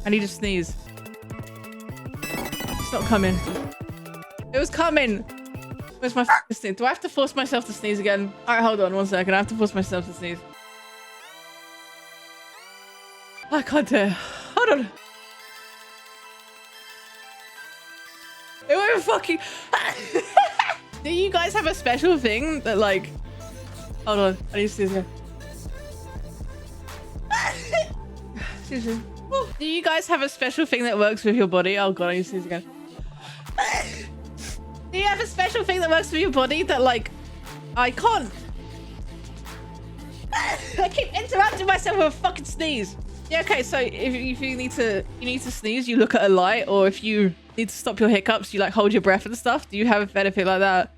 I need to sneeze. It's not coming. It was coming. Where's my sneeze? Do I have to force myself to sneeze again? All right, hold on 1 second. I have to force myself to sneeze. I can't do it. Hold on. It won't fucking... Do you guys have a special thing that like... Hold on. I need to sneeze again. Excuse me. Do you guys have a special thing that works with your body? Oh god, I need to sneeze again. Do you have a special thing that works with your body that like... I can't... I keep interrupting myself with a fucking sneeze. Yeah, okay, so if you need to sneeze, you look at a light, or if you need to stop your hiccups, you like hold your breath and stuff. Do you have anything like that?